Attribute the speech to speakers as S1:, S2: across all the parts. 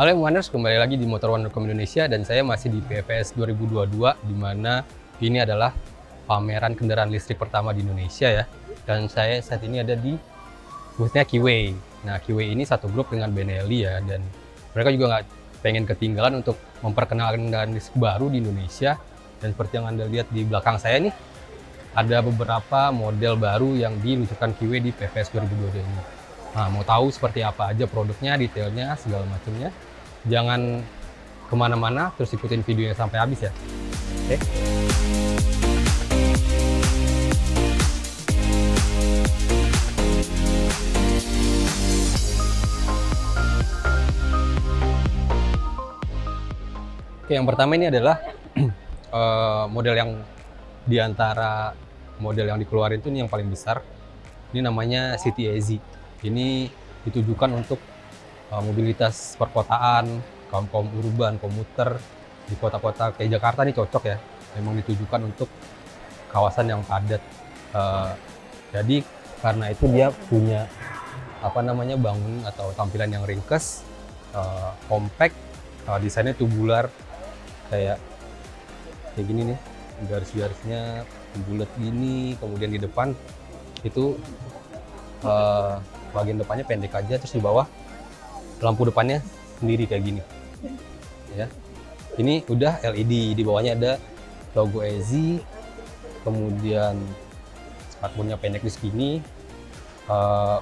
S1: Halo Motioners, kembali lagi di Motor Wondercom Indonesia dan saya masih di PVS 2022 di mana ini adalah pameran kendaraan listrik pertama di Indonesia ya. Dan saya saat ini ada di booth-nya Kiway. Nah, Kiway ini satu grup dengan Benelli ya, dan mereka juga nggak pengen ketinggalan untuk memperkenalkan kendaraan listrik baru di Indonesia. Dan seperti yang Anda lihat di belakang saya nih, ada beberapa model baru yang diluncurkan Kiway di PVS 2022 ini. Nah, mau tahu seperti apa aja produknya, detailnya, segala macamnya, jangan kemana-mana, terus ikutin videonya sampai habis ya. Oke. Oke, yang pertama ini adalah model yang diantara model yang dikeluarin itu yang paling besar. Ini namanya City AZ. Ini ditujukan untuk mobilitas perkotaan, kaum urban, komuter di kota-kota kayak Jakarta nih cocok ya. Memang ditujukan untuk kawasan yang padat. Jadi karena itu dia punya bangun atau tampilan yang ringkes, compact, desainnya tubular kayak gini nih, garis-garisnya bulat gini. Kemudian di depan itu bagian depannya pendek aja, terus di bawah lampu depannya sendiri kayak gini ya. Ini udah LED, di bawahnya ada logo AZ, kemudian spakbornya pendek di sini.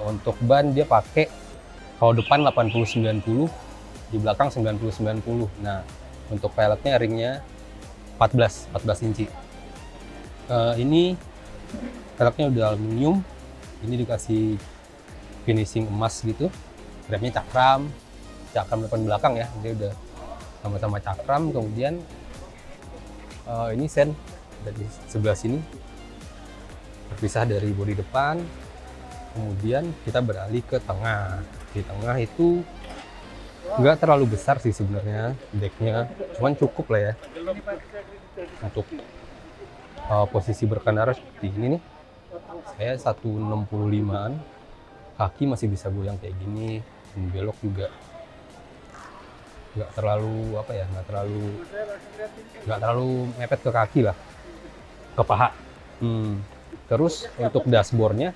S1: Untuk ban dia pakai, kalau depan 80-90, di belakang 90-90. Nah, untuk velgnya ringnya 14 inci. Ini velgnya udah aluminium, ini dikasih finishing emas gitu. Remnya cakram depan belakang ya, dia udah sama-sama cakram. Kemudian ini sen dari sebelah sini terpisah dari bodi depan. Kemudian kita beralih ke tengah. Di tengah itu nggak terlalu besar sih sebenarnya decknya, cuman cukup lah ya untuk posisi berkendara seperti ini nih. Saya 165an, kaki masih bisa goyang kayak gini, belok juga nggak terlalu mepet ke kaki lah, ke paha. Terus untuk dashboardnya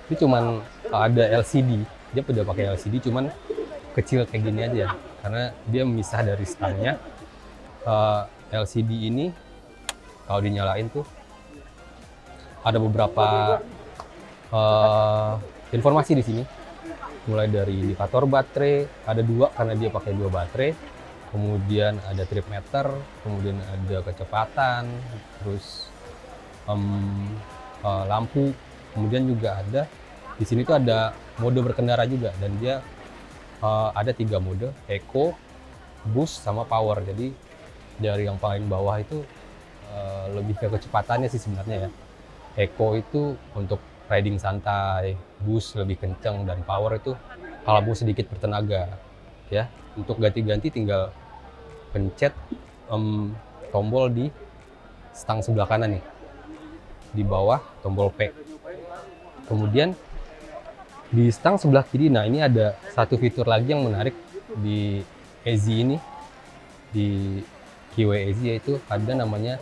S1: ini cuman ada LCD, dia udah pakai LCD, cuman kecil kayak gini aja karena dia memisah dari stangnya. LCD ini kalau dinyalain tuh ada beberapa informasi di sini, mulai dari indikator baterai, ada 2 karena dia pakai 2 baterai, kemudian ada trip meter, kemudian ada kecepatan, terus lampu, kemudian juga ada di sini tuh ada mode berkendara juga, dan dia ada 3 mode, Eco, Boost, sama Power. Jadi dari yang paling bawah itu lebih ke kecepatannya sih sebenarnya ya. Eco itu untuk riding santai, Boost lebih kenceng, dan Power itu kalau sedikit bertenaga ya. Untuk ganti-ganti tinggal pencet tombol di stang sebelah kanan nih, di bawah tombol P. Kemudian di stang sebelah kiri, nah ini ada satu fitur lagi yang menarik di AZ ini, di Kiway AZ, yaitu ada namanya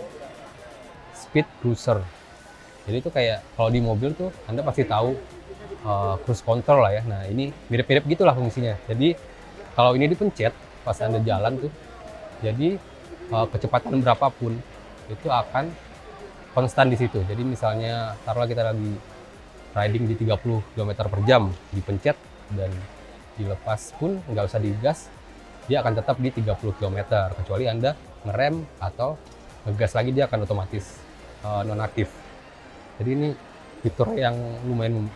S1: Speed Cruiser. Jadi itu kayak kalau di mobil tuh Anda pasti tahu cruise control lah ya. Nah, ini mirip-mirip gitulah fungsinya. Jadi kalau ini dipencet pas Anda jalan tuh, jadi kecepatan berapapun itu akan konstan di situ. Jadi misalnya taruhlah kita lagi riding di 30 km per jam, dipencet dan dilepas pun nggak usah digas, dia akan tetap di 30 km, kecuali Anda ngerem atau ngegas lagi, dia akan otomatis nonaktif. Jadi ini fitur yang lumayan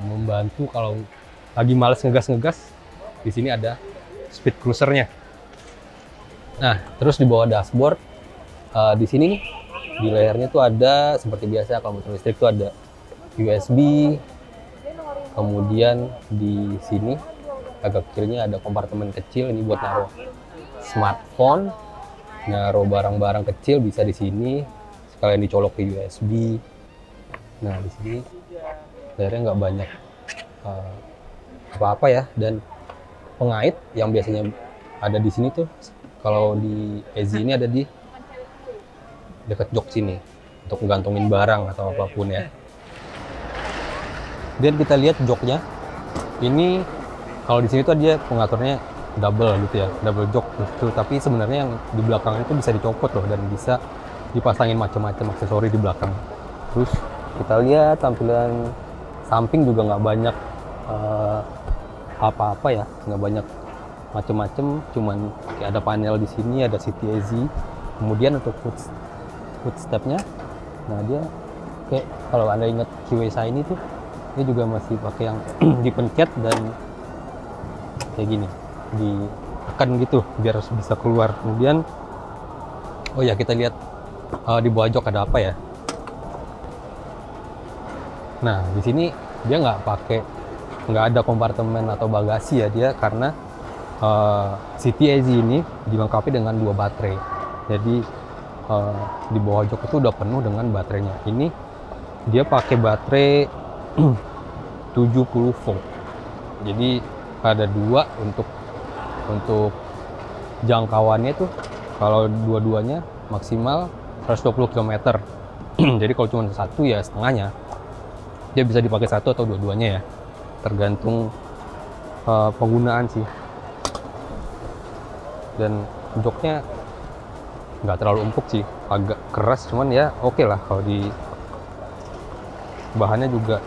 S1: membantu kalau lagi males ngegas. Di sini ada speed cruisernya. Nah, terus di bawah dashboard, di sini nih, di layarnya tuh ada seperti biasa kalau motor listrik tuh ada USB. Kemudian di sini agak kirinya ada kompartemen kecil, ini buat naruh smartphone, naruh barang-barang kecil bisa di sini. Sekalian dicolok ke USB. Nah, di sini layarnya nggak banyak apa-apa ya, dan pengait yang biasanya ada di sini tuh, kalau di Easy ini ada di dekat jok sini untuk menggantungin barang atau apapun ya. Dan kita lihat joknya ini, kalau di sini tuh dia pengaturnya double gitu ya, double jok gitu. Tapi sebenarnya yang di belakang itu bisa dicopot loh dan bisa dipasangin macam-macam aksesori di belakang. Terus kita lihat tampilan samping juga nggak banyak apa-apa ya, nggak banyak macam-macam, cuman kayak ada panel di sini, ada City Easy. Kemudian untuk footstepnya, nah dia kayak kalau anda ingat QSI ini tuh, dia juga masih pakai yang dipencet dan kayak gini, ditekan gitu biar bisa keluar. Kemudian, oh ya kita lihat di bawah jok ada apa ya? Nah di sini dia nggak ada kompartemen atau bagasi ya dia, karena City Easy ini dilengkapi dengan 2 baterai. Jadi di bawah jok itu udah penuh dengan baterainya. Ini dia pakai baterai 70 volt. Jadi ada 2 untuk jangkauannya tuh, kalau dua-duanya maksimal 120 km. Jadi kalau cuma satu ya setengahnya. Dia bisa dipakai satu atau dua-duanya ya. Tergantung penggunaan sih. Dan joknya nggak terlalu empuk sih, agak keras, cuman ya oke lah. Kalau di bahannya juga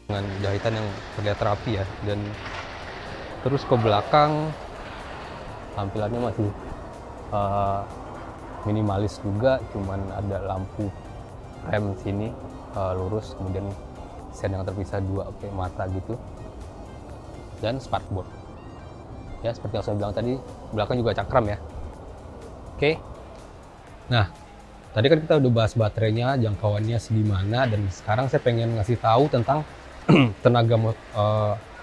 S1: dengan jahitan yang terlihat rapi ya. Dan terus ke belakang tampilannya masih minimalis juga, cuman ada lampu rem sini lurus, kemudian sen yang terpisah 2 kayak mata gitu, dan sparkboard ya seperti yang saya bilang tadi. Belakang juga cakram ya. Oke. Nah tadi kan kita udah bahas baterainya, jangkauannya segimana, dan sekarang saya pengen ngasih tahu tentang tenaga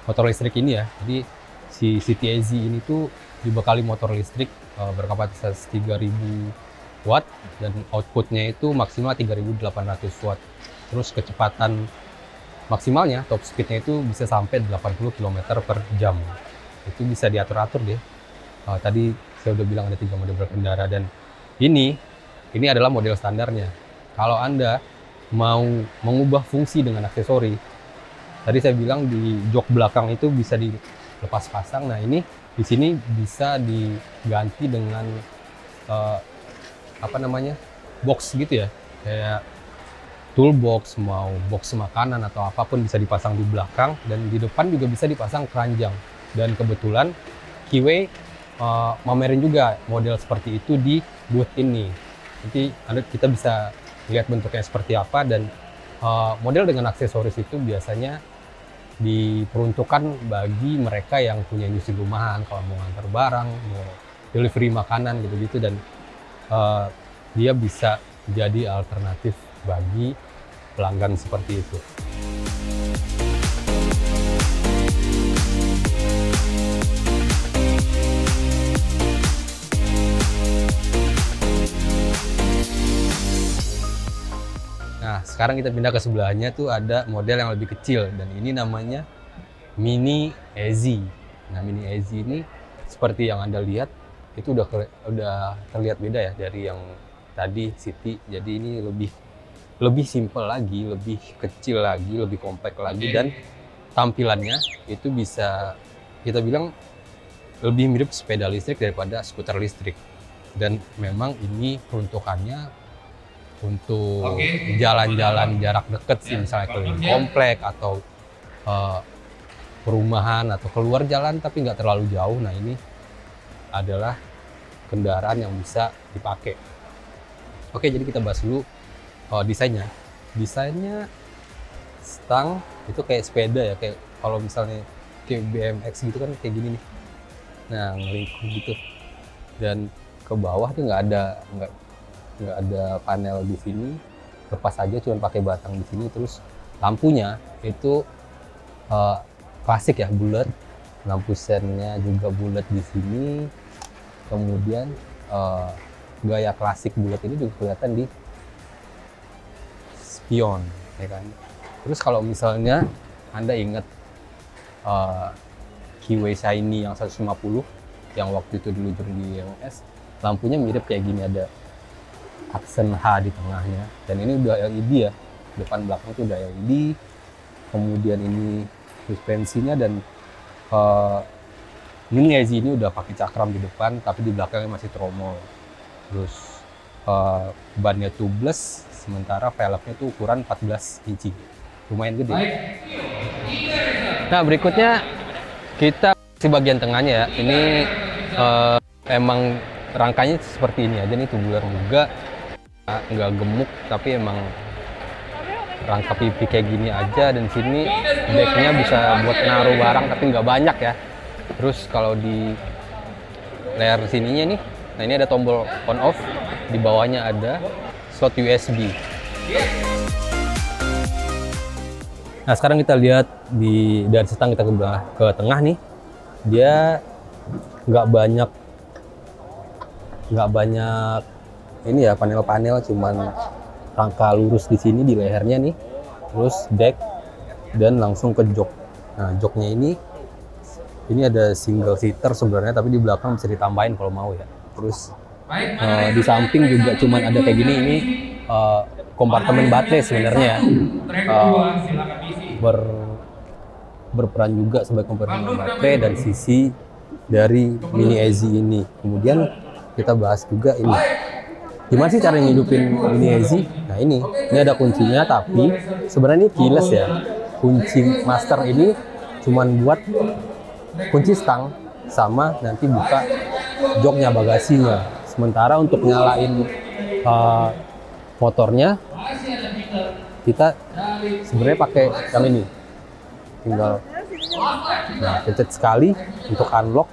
S1: motor listrik ini ya. Jadi si City Easy ini tuh dibekali motor listrik berkapasitas 3000 watt dan outputnya itu maksimal 3800 watt. Terus kecepatan maksimalnya, top speednya itu bisa sampai 80 km per jam. Itu bisa diatur-atur deh. Tadi saya udah bilang ada 3 mode berkendara, dan ini adalah model standarnya. Kalau Anda mau mengubah fungsi dengan aksesori, tadi saya bilang di jok belakang itu bisa dilepas pasang. Nah ini di sini bisa diganti dengan box gitu ya, kayak toolbox, mau box makanan atau apapun bisa dipasang di belakang, dan di depan juga bisa dipasang keranjang. Dan kebetulan Kiwi mamerin juga model seperti itu di booth ini. Nanti kita bisa lihat bentuknya seperti apa, dan model dengan aksesoris itu biasanya diperuntukkan bagi mereka yang punya industri rumahan, kalau mau ngantar barang, mau delivery makanan gitu-gitu, dan dia bisa jadi alternatif bagi pelanggan seperti itu. Nah, sekarang kita pindah ke sebelahnya tuh ada model yang lebih kecil, dan ini namanya Mini Easy. Nah, Mini Easy ini seperti yang Anda lihat itu udah terlihat beda ya dari yang tadi City. Jadi ini lebih simple lagi, lebih kecil lagi, lebih compact lagi, dan tampilannya itu bisa kita bilang lebih mirip sepeda listrik daripada skuter listrik. Dan memang ini peruntukannya untuk jalan-jalan jarak dekat sih, misalnya keliling komplek atau perumahan atau keluar jalan tapi nggak terlalu jauh. Nah ini adalah kendaraan yang bisa dipakai. Oke, jadi kita bahas dulu desainnya. Desainnya stang itu kayak sepeda ya, kayak kalau misalnya kayak BMX gitu kan kayak gini nih. Nah ngelingkup gitu, dan ke bawah tuh nggak ada panel di sini, lepas aja, cuma pakai batang di sini. Terus lampunya itu klasik ya, bulat. Lampu sennya juga bulat di sini. Kemudian gaya klasik bulat ini juga kelihatan di spion, ya kan. Terus kalau misalnya Anda ingat Kiwi Shiny yang 150 yang waktu itu diluncur di EOS. Lampunya mirip kayak gini, ada aksen H di tengahnya, dan ini udah LED ya, depan belakang itu udah LED. Kemudian ini suspensinya, dan Mini EZ ini udah pakai cakram di depan, tapi di belakangnya masih tromol. Terus bannya tubeless, sementara velgnya tuh ukuran 14 inci, lumayan gede. Nah, berikutnya kita di bagian tengahnya ya. Ini emang rangkanya seperti ini aja nih, tubular juga, nggak gemuk, tapi emang rangka pipi kayak gini aja. Dan sini backnya bisa buat naruh barang tapi nggak banyak ya. Terus kalau di layar sininya nih, nah ini ada tombol on off, di bawahnya ada slot USB. Nah, sekarang kita lihat dari setang kita ke tengah nih, dia nggak banyak ini ya, panel-panel, cuman rangka lurus di sini di lehernya nih, terus deck, dan langsung ke jok. Nah, joknya ini ada single seater sebenarnya, tapi di belakang bisa ditambahin kalau mau ya. Terus di samping juga cuman ada kayak gini, ini kompartemen baterai sebenarnya, berperan juga sebagai kompartemen baterai dan sisi dari Mini EZ ini. Kemudian kita bahas juga ini, gimana sih cara ngidupin Mini EZ? Nah, ini ada kuncinya, tapi sebenarnya ini keyless ya. Kunci master ini cuman buat kunci stang sama nanti buka joknya, bagasinya. Sementara untuk nyalain motornya, kita sebenarnya pakai yang ini, tinggal pencet sekali untuk unlock.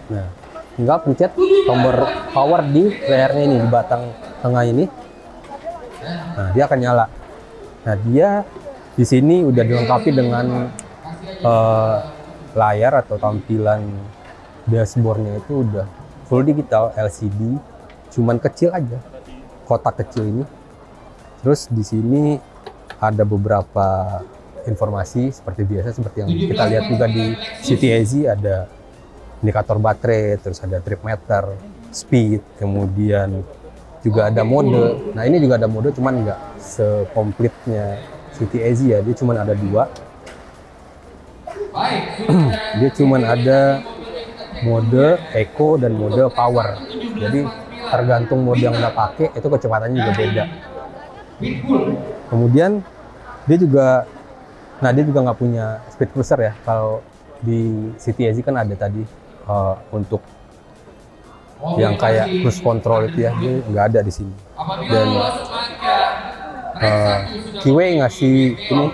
S1: Nah, tinggal pencet tombol power di layarnya ini, di batang tengah ini. Nah, dia akan nyala. Nah, dia di sini udah dilengkapi dengan layar atau tampilan dashboardnya itu udah full digital LCD, cuman kecil aja, kotak kecil ini. Terus di sini ada beberapa informasi seperti biasa, seperti yang kita lihat juga di City EZ, ada indikator baterai, terus ada trip meter, speed, kemudian juga ada mode. Nah, ini juga ada mode, cuman nggak sekomplitnya City EZ ya, dia cuman ada 2. Dia cuman ada mode eco dan mode power, jadi tergantung mode yang udah pakai itu kecepatannya juga beda. Kemudian dia juga nggak punya speed cruiser ya. Kalau di City EZ kan ada tadi untuk yang kayak cruise control itu ya, dia nggak ada di sini. Dan Kiwi ngasih ini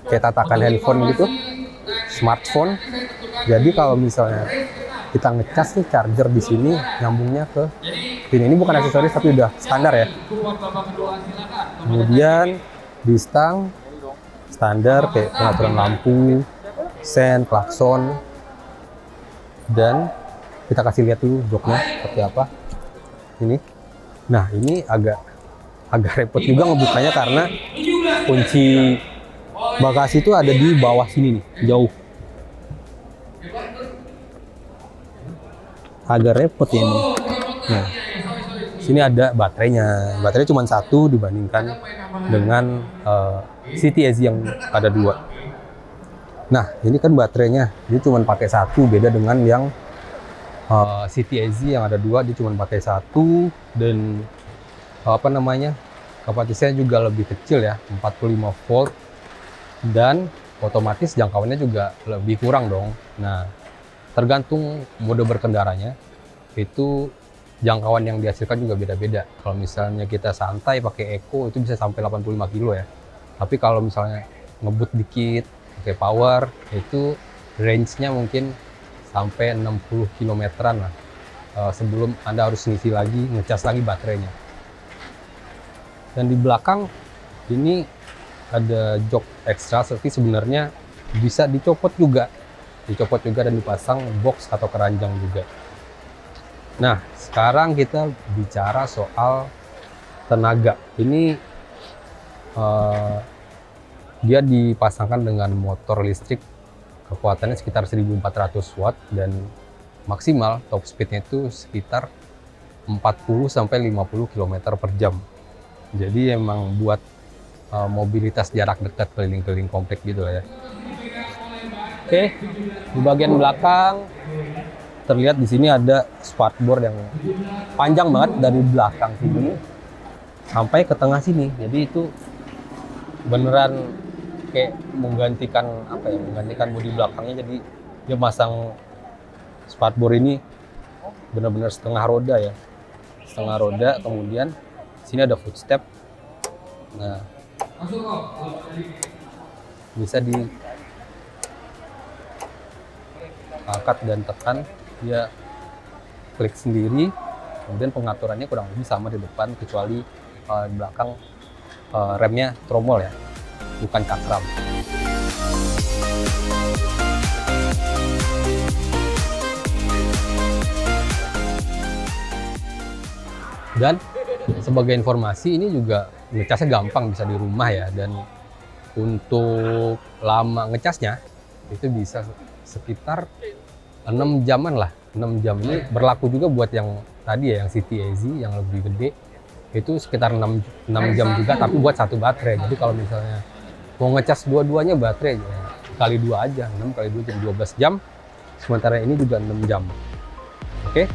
S1: kayak tatakan handphone gitu, smartphone. Jadi kalau misalnya kita ngecas nih, charger di sini nyambungnya ke ini bukan aksesoris tapi udah standar ya. Kemudian di stang standar kayak pengaturan lampu, sen, klakson, dan kita kasih lihat dulu joknya seperti apa ini. Nah, ini agak repot juga ngebukanya karena kunci bagasi itu ada di bawah sini nih, jauh. Agak repot ya ini. Nah, sini ada baterainya. Baterai cuma 1 dibandingkan dengan City EZ yang ada 2. Nah, ini kan baterainya, dia cuma pakai 1, beda dengan yang City EZ yang ada 2, dia cuma pakai 1, dan kapasitasnya juga lebih kecil ya, 45 volt, dan otomatis jangkauannya juga lebih kurang dong. Nah, tergantung mode berkendaranya, itu jangkauan yang dihasilkan juga beda-beda. Kalau misalnya kita santai pakai eco itu bisa sampai 85 kilo ya. Tapi kalau misalnya ngebut dikit pakai power, itu range-nya mungkin sampai 60 kilometeran lah. Sebelum Anda harus ngisi lagi, ngecas lagi baterainya. Dan di belakang ini ada jok ekstra, seperti sebenarnya bisa dicopot juga dan dipasang box atau keranjang juga. Nah, sekarang kita bicara soal tenaga. Ini Dia dipasangkan dengan motor listrik kekuatannya sekitar 1400 watt dan maksimal top speednya itu sekitar 40-50 km per jam. Jadi emang buat mobilitas jarak dekat keliling-keliling komplek gitu lah ya. Oke, di bagian belakang terlihat di sini ada spakbor yang panjang banget dari belakang sini sampai ke tengah sini. Jadi itu beneran kayak menggantikan apa ya, menggantikan bodi belakangnya. Jadi dia masang spakbor ini benar-benar setengah roda ya, setengah roda. Kemudian sini ada footstep. Nah, bisa diangkat dan tekan, dia klik sendiri. Kemudian pengaturannya kurang lebih sama di depan, kecuali di belakang remnya tromol ya, bukan cakram. Dan sebagai informasi, ini juga ngecasnya gampang, bisa di rumah ya. Dan untuk lama ngecasnya itu bisa sekitar 6 jaman lah. 6 jam ini berlaku juga buat yang tadi ya, yang City AZ yang lebih gede. Itu sekitar 6 jam juga, tapi buat satu baterai. Jadi kalau misalnya mau ngecas dua-duanya baterai ya, kali 2 aja, 6 kali 2 jadi 12 jam. Sementara ini juga 6 jam. Oke.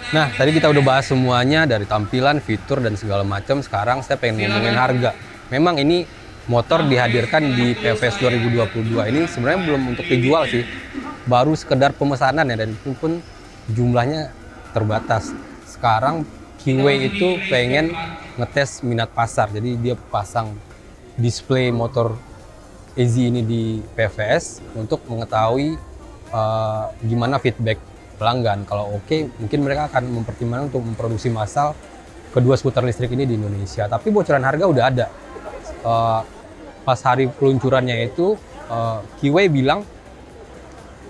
S1: Nah, tadi kita udah bahas semuanya dari tampilan, fitur, dan segala macam. Sekarang saya pengen ngomongin harga. Memang ini motor dihadirkan di PVS 2022 ini sebenarnya belum untuk dijual sih. Baru sekedar pemesanan ya, dan itu pun jumlahnya terbatas. Sekarang Kiway itu pengen ngetes minat pasar. Jadi dia pasang display motor AZ ini di PVS untuk mengetahui gimana feedback pelanggan. Kalau oke, mungkin mereka akan mempertimbangkan untuk memproduksi massal kedua skuter listrik ini di Indonesia. Tapi bocoran harga udah ada. Pas hari peluncurannya itu, Kiway bilang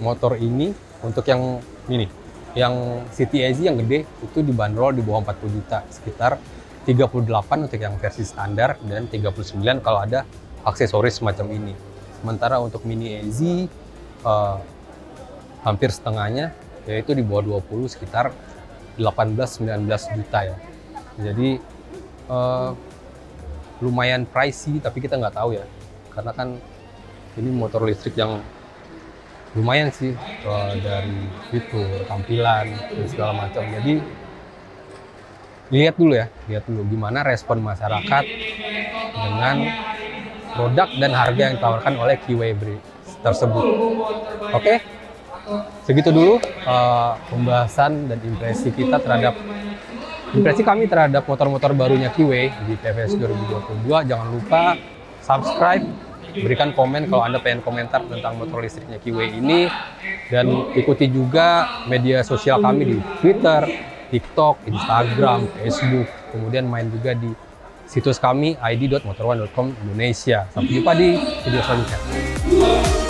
S1: motor ini untuk yang ini, yang City AZ yang gede itu dibanderol di bawah 40 juta, sekitar 38 untuk yang versi standar dan 39 kalau ada aksesoris semacam ini. Sementara untuk Mini AZ hampir setengahnya, yaitu di bawah 20, sekitar 18-19 juta ya. Jadi lumayan pricey, tapi kita nggak tahu ya, karena kan ini motor listrik yang lumayan sih dari fitur, tampilan, dan segala macam. Jadi lihat dulu gimana respon masyarakat dengan produk dan harga yang ditawarkan oleh Kiway tersebut. Oke? Segitu dulu pembahasan dan impresi kami terhadap motor-motor barunya Kiway di PVS 2022. Jangan lupa subscribe, berikan komen kalau Anda pengen komentar tentang motor listriknya Kiway ini, dan ikuti juga media sosial kami di Twitter, TikTok, Instagram, Facebook, kemudian main juga di situs kami id.motor1.com Indonesia. Sampai jumpa di video selanjutnya.